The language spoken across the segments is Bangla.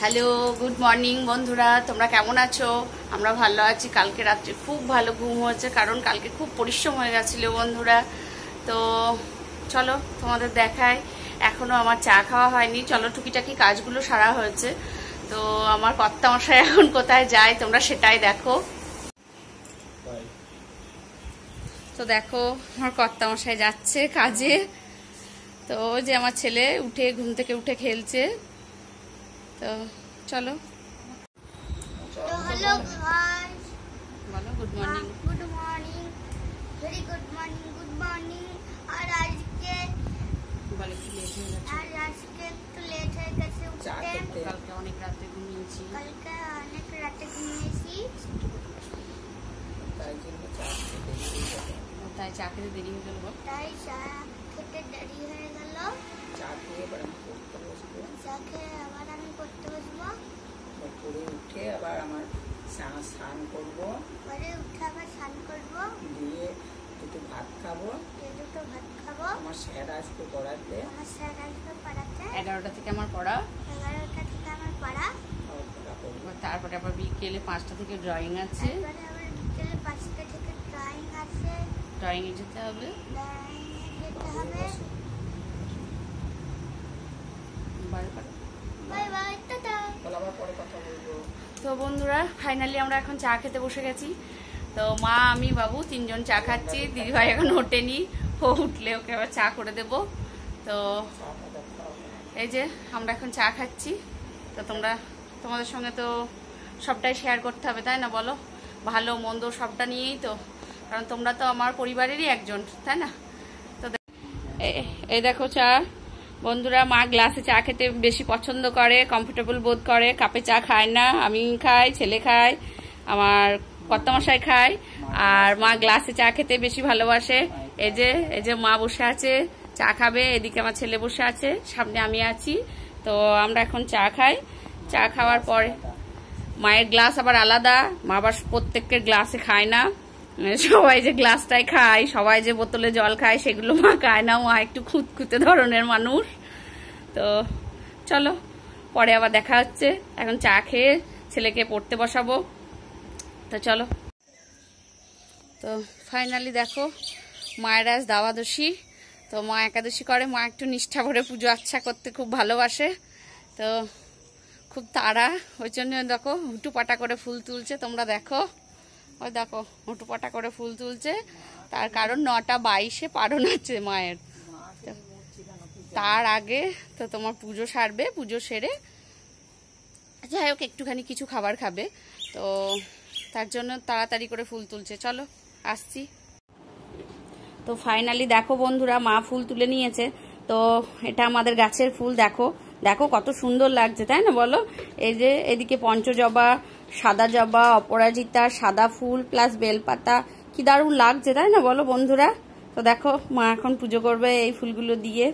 হ্যালো, গুড মর্নিং বন্ধুরা, তোমরা কেমন আছো? আমরা ভালো আছি। কালকে রাত্রে খুব ভালো ঘুম হয়েছে, কারণ কালকে খুব পরিশ্রম হয়ে গেছিলো বন্ধুরা। তো চলো তোমাদের দেখাই। এখনও আমার চা খাওয়া হয়নি। চলো, টুকিটাকি কাজগুলো সারা হয়েছে। তো আমার কর্তামশাই এখন কোথায় যায় তোমরা সেটাই দেখো। তো দেখো আমার কর্তামশাই যাচ্ছে কাজে। তো যে আমার ছেলে উঠে ঘুম থেকে উঠে খেলছে। তো চলো। হ্যালো গাইস, বলো good morning. Good morning, very good morning, good morning. আর আজকে বলে কি লেট হয়ে গেছে? একটু লেট হয়ে গেছে উঠতে। কালকে অনেক রাতে ঘুমিয়েছি। তাই চা খেতে দেরি হয়ে গেল। তাই চা খেতে দেরি হয়ে গেল। চা খেয়ে এবার আমি পড়তে বসবো। চা খেয়ে আবার আমি পড়তে বসবো। পড়ে উঠে আবার আমার স্নান করবো। পরে উঠে আবার স্নান করবো। দিয়ে দুটো ভাত খাবো। আমার স্যার আসবে পড়াতে। 11টা থেকে আমার পড়া। 11টা থেকে আমার পড়া। তারপরে আবার বিকেলে 5টা থেকে ড্রয়িং আছে। বিকেলে 5টা থেকে ড্রয়িং আছে। ড্রয়িংয়ে যেতে হবে। Bye bye, tata. তো বন্ধুরা, ফাইনালি আমরা এখন চা খেতে বসে গেছি। তো মা, আমি, বাবু 3জন চা খাচ্ছি। দিদিভাই এখন ওঠেনি, ও উঠলে ওকে আবার চা করে দেব। তো এই যে আমরা এখন চা খাচ্ছি। তো তোমাদের সঙ্গে তো সবটাই শেয়ার করতে হবে, তাই না? বলো, ভালো মন্দ সবটা নিয়েই তো, কারণ তোমরা তো আমার পরিবারেরই একজন, তাই না? তো এই দেখো চা বন্ধুরা। মা গ্লাসে চা খেতে বেশি পছন্দ করে, কমফোর্টেবল বোধ করে। কাপে চা খায় না। আমি খাই, ছেলে খায়, আমার কর্তামশাই খায়, আর মা গ্লাসে চা খেতে বেশি ভালোবাসে। এই যে মা বসে আছে, চা খাবে। এদিকে আমার ছেলে বসে আছে, সামনে আমি আছি। তো আমরা এখন চা খাই। চা খাওয়ার পরে মায়ের গ্লাস আবার আলাদা। মা আবার প্রত্যেকের গ্লাসে খায় না। সবাই যে গ্লাসটাই খায়, সবাই যে বোতলে জল খায়, সেগুলো মা খায় না। মা একটু খুঁতখুঁতে ধরনের মানুষ। তো চলো, পরে আবার দেখা হচ্ছে। এখন চা খেয়ে ছেলেকে পড়তে বসাবো। তো চলো। তো ফাইনালি দেখো, মায়ের আজ দ্বাদশী। তো মা একাদশী করে। মা একটু নিষ্ঠা ভরে পুজো আচ্ছা করতে খুব ভালোবাসে। তো খুব তাড়া, ওই জন্য দেখো হুটুপাটা করে ফুল তুলছে। তোমরা দেখো, ওই দেখো হুটুপাটা করে ফুল তুলছে। তার কারণ 9:22 পারণ আছে মায়ের। তার আগে তো তোমার পুজো সারবে। পুজো সেরে যাই হোক একটুখানি কিছু খাবার খাবে। তো তার জন্য তাড়াতাড়ি করে ফুল তুলছে। চলো আসছি। তো ফাইনালি দেখো বন্ধুরা, মা ফুল তুলে নিয়েছে। তো এটা আমাদের গাছের ফুল। দেখো দেখো কত সুন্দর লাগছে, তাই না? বলো, এই যে এদিকে পঞ্চজবা, সাদা জবা, অপরাজিতা, সাদা ফুল প্লাস বেলপাতা, কি দারুণ লাগছে, তাই না? বলো বন্ধুরা। তো দেখো মা এখন পুজো করবে এই ফুলগুলো দিয়ে।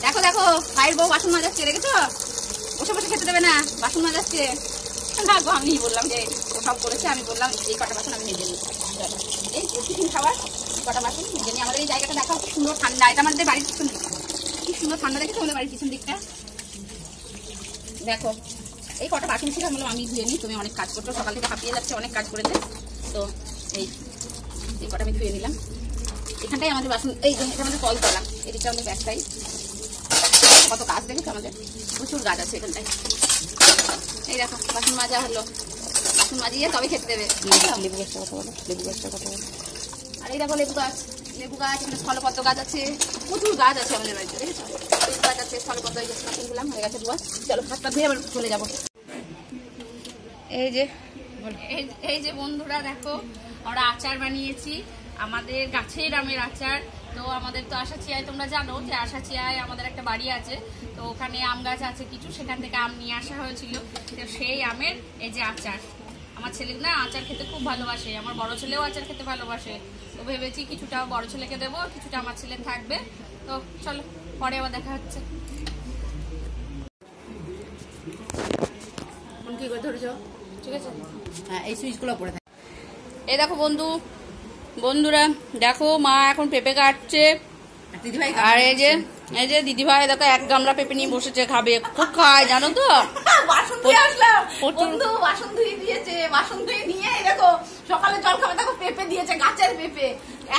দেখো দেখো, ভাইয়ের বউ বাসন মাজাচ্ছে, দেখেছো? বসে বসে খেতে দেবে না, বাসন মাজাচ্ছে। আমি বললাম যে ও সব করেছে, আমি বললাম এই কটা বাসন আমি মেজে নিই। এই টিফিন খাবার কটা বাসন মেজে নিই। আমাদের এই জায়গাটা দেখো কি সুন্দর ঠান্ডা। এটা আমাদের বাড়ির পিছন, কি সুন্দর ঠান্ডা দেখেছো আমাদের বাড়ির পিছন দিকটা। দেখো এই কটা বাসন ছিল, বললাম আমি ধুয়ে নিই। তুমি অনেক কাজ করছো, সকাল থেকে হাঁপিয়ে যাচ্ছে, অনেক কাজ করেছে। তো এই কটা আমি ধুয়ে নিলাম। এখানটাই আমাদের বাসন, এই যে এটা আমাদের কলতলা, এদিকটা আমাদের ব্যাক সাইড। কত গাছ দেখেছো আমাদের, প্রচুর গাছ আছে এখানটায়। এই দেখো বাসন মাজা হলো। বাসন মাজিয়ে তবে খেতে দেবে। লেবু গাছটা কথা বলো, লেবু গাছটা কথা বলো। আর এই দেখো লেবু গাছ, এখানে স্থলপদ্ম গাছ আছে, প্রচুর গাছ আছে আমাদের বাড়িতে, দেখেছো? লেবু গাছ আছে, স্থলপদ্ম এই গাছ দিলাম, হয়ে গেছে দুয়ার। চলো হাতটা ধুয়ে আবার চলে যাবো। এই যে বন্ধুরা দেখো, আমরা আচার বানিয়েছি, আমাদের গাছের আমের আচার। তো আমাদের তো আশাচিয়ায় তোমরা জানো যে আশাচিয়ায় আমাদের একটা বাড়ি আছে, তো ওখানে আম গাছ আছে কিছু, সেখান থেকে আম নিয়ে আসা হয়েছিল। তো সেই আমের এই যে আচার, আমার ছেলে না আচার খেতে খুব ভালোবাসে, আমার বড় ছেলেও আচার খেতে ভালোবাসে। তো ভেবেছি কিছুটা বড় ছেলেকে দেবো, কিছুটা আমার ছেলে থাকবে। তো চলো পরে আবার দেখা হচ্ছে। কি করে ধরেছো? ঠিক আছে, হ্যাঁ এই সুইচগুলো পড়ে থাকে। এই দেখো বন্ধুরা দেখো, মা এখন পেঁপে কাটছে, আর এই যে দিদিভাই দেখো 1 গামলা পেঁপে নিয়ে বসেছে, খাবে, খুব খায় জানো তো। বাসন ধুয়ে আসলাম, বন্ধু বাসন ধুয়ে দিয়েছে, বাসন ধুয়ে নিয়ে দেখো সকালে জল খাবে, দেখো পেঁপে দিয়েছে, গাছের পেঁপে,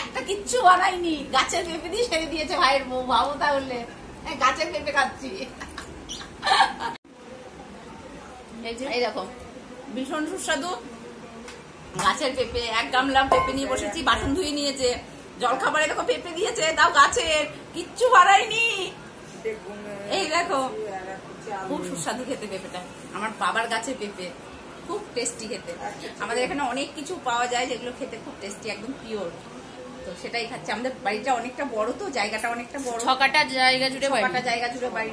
একটা কিচ্ছু বানাইনি, গাছের পেঁপে দিয়ে সেরে দিয়েছে ভাইয়ের বউ। ভাবো তাহলে, গাছের পেঁপে খাচ্ছি। এই দেখো ভীষণ সুস্বাদু গাছের পেঁপে, 1 গামলা পেঁপে নিয়ে বসেছি, বাসন ধুয়ে নিয়েছে, জল খাবারে দেখো পেঁপে দিয়েছে, তাও গাছের, কিচ্ছু বাড়াইনি। এই দেখো খুব সুস্বাদু খেতে পেঁপেটা, আমার বাবার গাছের পেঁপে, খুব টেস্টি খেতে। আমাদের এখানে অনেক কিছু পাওয়া যায় যেগুলো খেতে খুব টেস্টি, একদম পিওর, তো সেটাই খাচ্ছে। আমাদের বাড়িটা অনেকটা বড়, তো জায়গাটা অনেকটা বড়, 6 কাঠা জায়গা জুড়ে বাড়ি,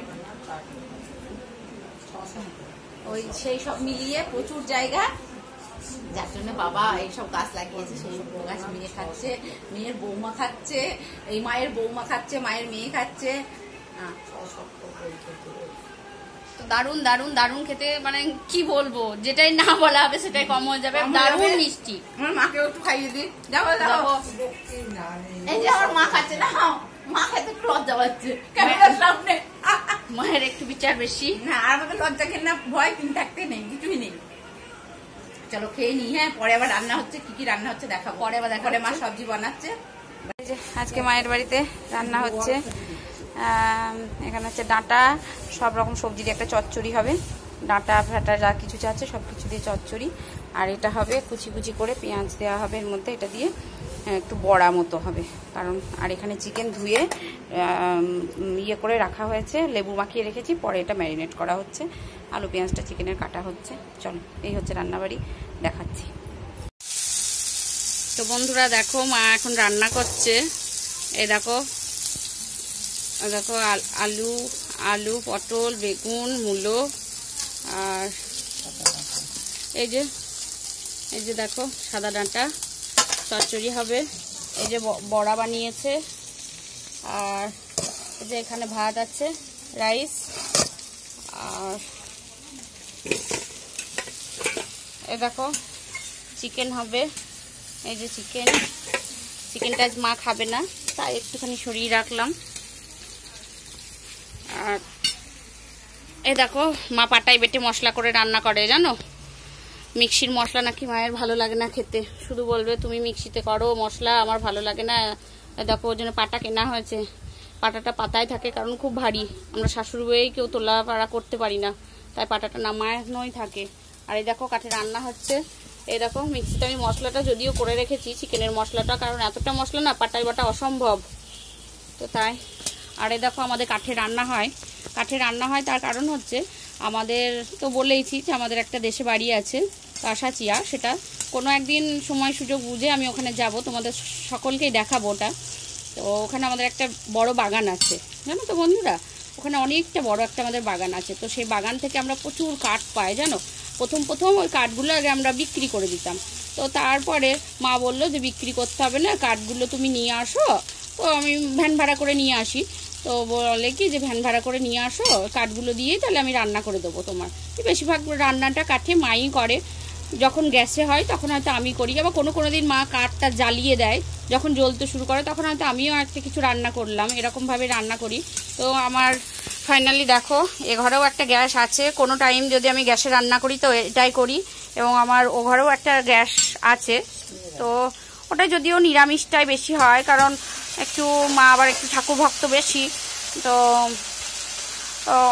ওই সেই সব মিলিয়ে প্রচুর জায়গা, যার জন্য বাবা এইসব গাছ লাগিয়েছে। সেই গাছ মেয়ে খাচ্ছে, মেয়ের বৌমা খাচ্ছে, এই মায়ের বৌমা খাচ্ছে, মায়ের মেয়ে খাচ্ছে। দারুন দারুন দারুন খেতে, মানে কি বলবো, যেটাই না বলা হবে সেটাই কম হয়ে যাবে, দারুন মিষ্টি। আমার মাকে একটু খাইয়ে দিই, যাবো যাবো। এই যে আমার মা খাচ্ছে না, মা খেতে একটু লজ্জা পাচ্ছে ক্যামেরার সামনে, মায়ের একটু বিচার বেশি না, আর আমাদের লজ্জা কেন না, ভয় কিন থাকতে নেই, কিছুই নেই। চলো খেয়ে নি, হ্যাঁ পরে আবার রান্না হচ্ছে, কি কি রান্না হচ্ছে দেখাবো, পরে আবার দেখা, মা সবজি বানাচ্ছে। আজকে মায়ের বাড়িতে রান্না হচ্ছে, এখানে হচ্ছে ডাঁটা, সব রকম সবজি দিয়ে একটা চচ্চড়ি হবে, ডাঁটা ফাটা যা কিছু চাচ্ছে সব কিছু দিয়ে চচ্চড়ি। আর এটা হবে কুচি কুচি করে পেঁয়াজ দেওয়া হবে এর মধ্যে, এটা দিয়ে একটু বড়া মতো হবে কারণ। আর এখানে চিকেন ধুয়ে ইয়ে করে রাখা হয়েছে, লেবু মাখিয়ে রেখেছি, পরে এটা ম্যারিনেট করা হচ্ছে, আলু পেঁয়াজটা চিকেনের কাটা হচ্ছে। চলো এই হচ্ছে রান্নাবাড়ি, দেখাচ্ছি। তো বন্ধুরা দেখো, মা এখন রান্না করছে, এই দেখো দেখো আলু আলু পটল বেগুন মূলো, আর এই যে দেখো সাদা ডাঁটা চচ্চড়ি হবে, এই যে বড়া বানিয়েছে, আর এই যে এখানে ভাত আছে, রাইস, আর এই দেখো চিকেন হবে, এই যে চিকেনটা আজ মা খাবে না তাই একটুখানি সরিয়ে রাখলাম। আর এই দেখো মা পাটায় বেটে মশলা করে রান্না করে, জানো মিক্সির মশলা নাকি মায়ের ভালো লাগে না খেতে, শুধু বলবে তুমি মিক্সিতে করো মশলা, আমার ভালো লাগে না। দেখো ওর জন্য পাটা কেনা হয়েছে, পাটাটা পাতায় থাকে কারণ খুব ভারী, আমরা শাশুড়ি বউয়েই কেউ তোলা পাড়া করতে পারি না, তাই পাটাটা নামানোই থাকে। আর এই দেখো কাঠে রান্না হচ্ছে, এই দেখো মিক্সিতে আমি মশলাটা যদিও করে রেখেছি চিকেনের মশলাটা, কারণ এতটা মশলা না পাটায় বাটা অসম্ভব, তো তাই। আর এই দেখো আমাদের কাঠে রান্না হয়, তার কারণ হচ্ছে আমাদের তো বলেইছি যে আমাদের একটা দেশে বাড়ি আছে আশাচিয়া, সেটা কোনো একদিন সময় সুযোগ বুঝে আমি ওখানে যাব, তোমাদের সকলকেই দেখাবো ওটা। তো ওখানে আমাদের একটা বড় বাগান আছে, জানো তো বন্ধুরা, ওখানে অনেকটা বড় একটা আমাদের বাগান আছে, তো সেই বাগান থেকে আমরা প্রচুর কাঠ পাই, জানো। প্রথম ওই কাঠগুলো আগে আমরা বিক্রি করে দিতাম, তো তারপরে মা বললো যে বিক্রি করতে হবে না, কাঠগুলো তুমি নিয়ে আসো, তো আমি ভ্যান ভাড়া করে নিয়ে আসি, তো বলে কি যে ভ্যান ভাড়া করে নিয়ে আসো, কাঠগুলো দিয়েই তাহলে আমি রান্না করে দেবো তোমার। বেশিরভাগ রান্নাটা কাঠে মাই করে, যখন গ্যাসে হয় তখন হয়তো আমি করি, আবার কোনো দিন মা কাঠটা জ্বালিয়ে দেয়, যখন জ্বলতে শুরু করে তখন হয়তো আমিও একটা কিছু রান্না করলাম, এরকমভাবে রান্না করি। তো আমার ফাইনালি দেখো এ ঘরেও একটা গ্যাস আছে, কোনো টাইম যদি আমি গ্যাসে রান্না করি তো এটাই করি, এবং আমার ও ঘরেও একটা গ্যাস আছে, তো ওটা যদিও নিরামিষটাই বেশি হয়, কারণ একটু মা আবার একটু ঠাকুর ভক্ত বেশি, তো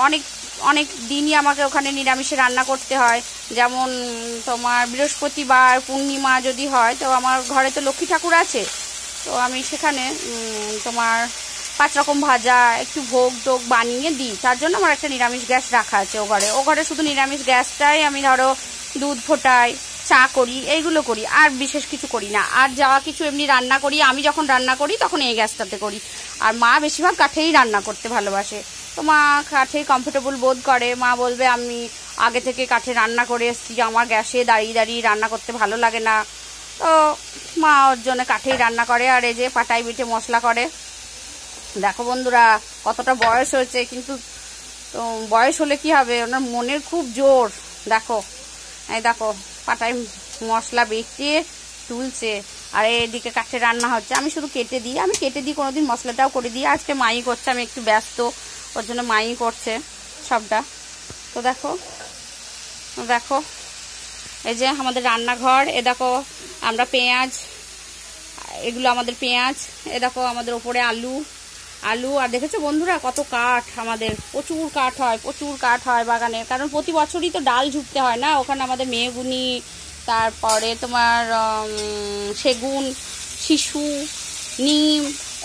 অনেক অনেক দিনই আমাকে ওখানে নিরামিষে রান্না করতে হয়। যেমন তোমার বৃহস্পতিবার, পূর্ণিমা যদি হয়, তো আমার ঘরে তো লক্ষ্মী ঠাকুর আছে, তো আমি সেখানে তোমার 5 রকম ভাজা, একটু ভোগ টোগ বানিয়ে দিই। তার জন্য আমার একটা নিরামিষ গ্যাস রাখা আছে ও ঘরে শুধু নিরামিষ গ্যাসটাই আমি ধরো দুধ ফোটাই, চা করি, এইগুলো করি, আর বিশেষ কিছু করি না। আর যাওয়া কিছু এমনি রান্না করি, আমি যখন রান্না করি তখন এই গ্যাসটাতে করি। আর মা বেশিরভাগ কাঠেই রান্না করতে ভালোবাসে, তো মা কাঠেই কমফোর্টেবল বোধ করে। মা বলবে আমি আগে থেকে কাঠে রান্না করে এসেছি, আমার গ্যাসে দাঁড়িয়ে দাঁড়িয়ে রান্না করতে ভালো লাগে না, তো মা ওর জন্য কাঠেই রান্না করে। আর এই যে পাটাই বেটে মশলা করে। দেখো বন্ধুরা কতটা বয়স হয়েছে, কিন্তু তো বয়স হলে কি হবে, ওনার মনের খুব জোর। দেখো এই দেখো পাটায় মশলা বেটে তুলছে, আর এদিকে কাঠে রান্না হচ্ছে। আমি শুধু কেটে দিই, আমি কেটে দিই, কোনোদিন মশলাটাও করে দিই। আজকে মাই করছে, আমি একটু ব্যস্ত, ওর জন্য মাই করছে সবটা। তো দেখো দেখো এই যে আমাদের রান্নাঘর, এ দেখো আমরা পেঁয়াজ, এগুলো আমাদের পেঁয়াজ, এ দেখো আমাদের ওপরে আলু। আর দেখেছো বন্ধুরা কত কাঠ, আমাদের প্রচুর কাঠ হয় বাগানে, কারণ প্রতি বছরই তো ডাল ঝুঁকতে হয় না। ওখানে আমাদের মেহগুনি, তারপরে তোমার সেগুন, শিশু, নিম,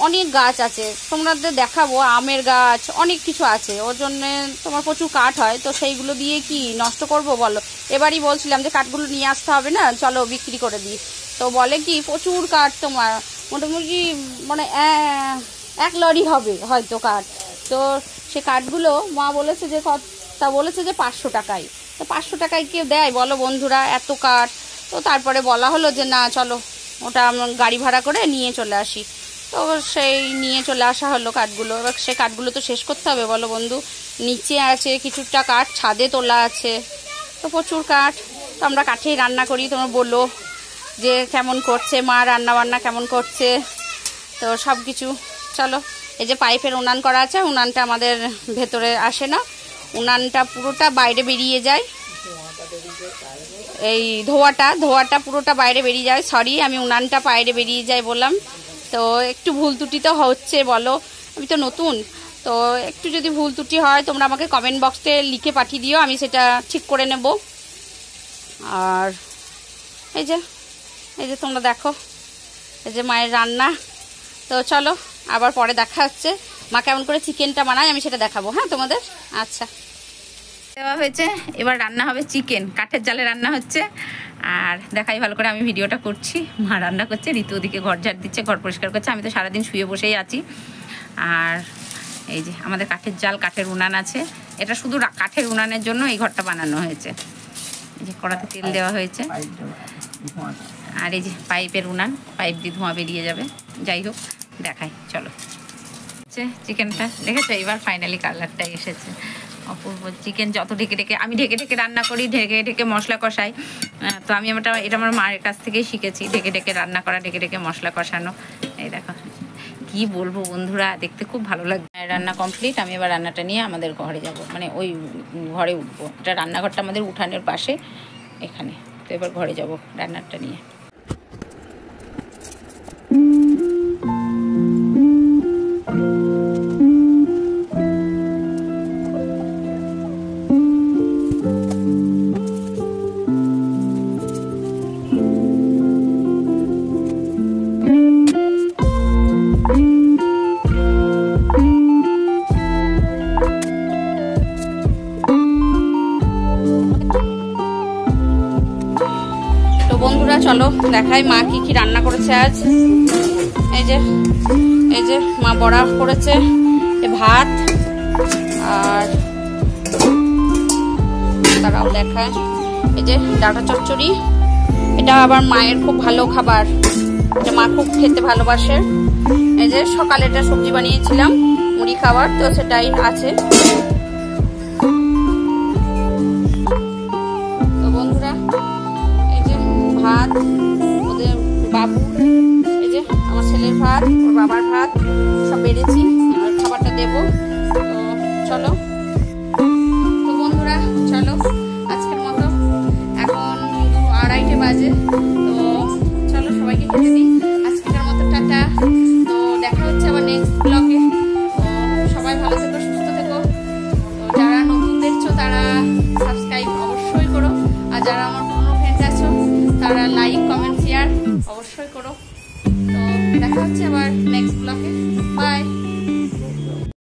অনেক গাছ আছে, তোমাদের দেখাবো, আমের গাছ, অনেক কিছু আছে। ওর জন্যে তোমার প্রচুর কাঠ হয়, তো সেইগুলো দিয়ে কি নষ্ট করব বলো। এবারই বলছিলাম যে কাঠগুলো নিয়ে আসতে হবে না, চলো বিক্রি করে দিই। তো বলে কি প্রচুর কাঠ, তোমার মোটামুটি মানে 1 লরি হবে হয়তো কাঠ। তো সে কাঠগুলো মা বলেছে যে বলেছে যে 500 টাকায়। তো 500 টাকায় কেউ দেয় বলো বন্ধুরা, এত কাঠ। তো তারপরে বলা হলো যে না চলো ওটা গাড়ি ভাড়া করে নিয়ে চলে আসি। তো সেই নিয়ে চলে আসা হলো কাঠগুলো। এবার সে কাঠগুলো তো শেষ করতে হবে বলো বন্ধু। নিচে আছে কিছুটা কাঠ, ছাদে তোলা আছে, তো প্রচুর কাঠ। তো আমরা কাঠেই রান্না করি। তোমরা বলো যে কেমন করছে মা, রান্না বান্না কেমন করছে, তো সব কিছু। চলো এই যে পাইপের উনান করা আছে, উনানটা আমাদের ভেতরে আসে না, উনানটা পুরোটা বাইরে বেরিয়ে যায়, এই ধোঁয়াটা পুরোটা বাইরে বেরিয়ে যায়। সরি, আমি উনানটা বাইরে বেরিয়ে যায় বললাম, তো একটু ভুল ত্রুটি তো হচ্ছে বলো, আমি তো নতুন, তো একটু যদি ভুল ত্রুটি হয় তোমরা আমাকে কমেন্ট বক্সে লিখে পাঠিয়ে দিও, আমি সেটা ঠিক করে নেব। আর এই যে তোমরা দেখো এই যে মায়ের রান্না। তো চলো আবার পরে দেখা হচ্ছে, মা কেমন করে চিকেনটা বানায় আমি সেটা দেখাবো, হ্যাঁ তোমাদের। আচ্ছা, দেওয়া হয়েছে, এবার রান্না হবে চিকেন, কাঠের জালে রান্না হচ্ছে। আর দেখাই ভালো করে, আমি ভিডিওটা করছি, মা রান্না করছে, ঋতু ওদিকে ঘর ঝাড় দিচ্ছে, ঘর পরিষ্কার করছে, আমি তো সারাদিন শুয়ে বসেই আছি। আর এই যে আমাদের কাঠের জাল, কাঠের উনান আছে, এটা শুধু কাঠের উনানের জন্য এই ঘরটা বানানো হয়েছে। এই যে কড়াতে তেল দেওয়া হয়েছে, আর এই যে পাইপের উনান, পাইপ দিয়ে ধোঁয়া বেরিয়ে যাবে। যাই হোক দেখাই চলো। চিকেনটা দেখেছো, এবার ফাইনালি কালারটা এসেছে, অপূর্ব। চিকেন যত আমি ঢেকে ঢেকে রান্না করি, ঢেকে ঢেকে মশলা কষাই, তো আমি এটা আমার মায়ের কাছ থেকেই শিখেছি, ঢেকে ঢেকে রান্না করা, ঢেকে ঢেকে মশলা কষানো। এই দেখো কি বলবো বন্ধুরা, দেখতে খুব ভালো লাগে। রান্না কমপ্লিট, আমি এবার রান্নাটা নিয়ে আমাদের ঘরে যাব, মানে ওই ঘরে উঠবো। এটা রান্নাঘরটা আমাদের উঠানের পাশে এখানে, তো এবার ঘরে যাব রান্নাটা নিয়ে। চলো দেখাই মা কি কি রান্না করেছে আজ। এই যে মা বড়া করেছে, ভাত, আর তারাও দেখায় এই যে ডাঁটা চচ্চড়ি, এটা আবার মায়ের খুব ভালো খাবার, এটা মা খুব খেতে ভালোবাসে। এই যে সকালে এটা সবজি বানিয়েছিলাম মুড়ি খাবার, তো সেটাই আছে। তো বন্ধুরা এই যে ভাত, ওদের বাবু, এই যে আমার ছেলের ভাত, ওর বাবার ভাত সব বেড়েছি, আর খাবারটা দেবো। তো চলো, তো বন্ধুরা চলো আজকের মতো, এখন 2:30 বাজে, তো চলো সবাইকে খেতে দিই আজকের মতো, টাটা। তো দেখা হচ্ছে আবার নেক্সট ব্লগে। তো সবাই ভালো থেকো, সুস্থ থেকো। তো যারা নতুন তারা লাইক কমেন্ট শেয়ার অবশ্যই করো। তো দেখা হচ্ছে আবার নেক্সট ব্লগে।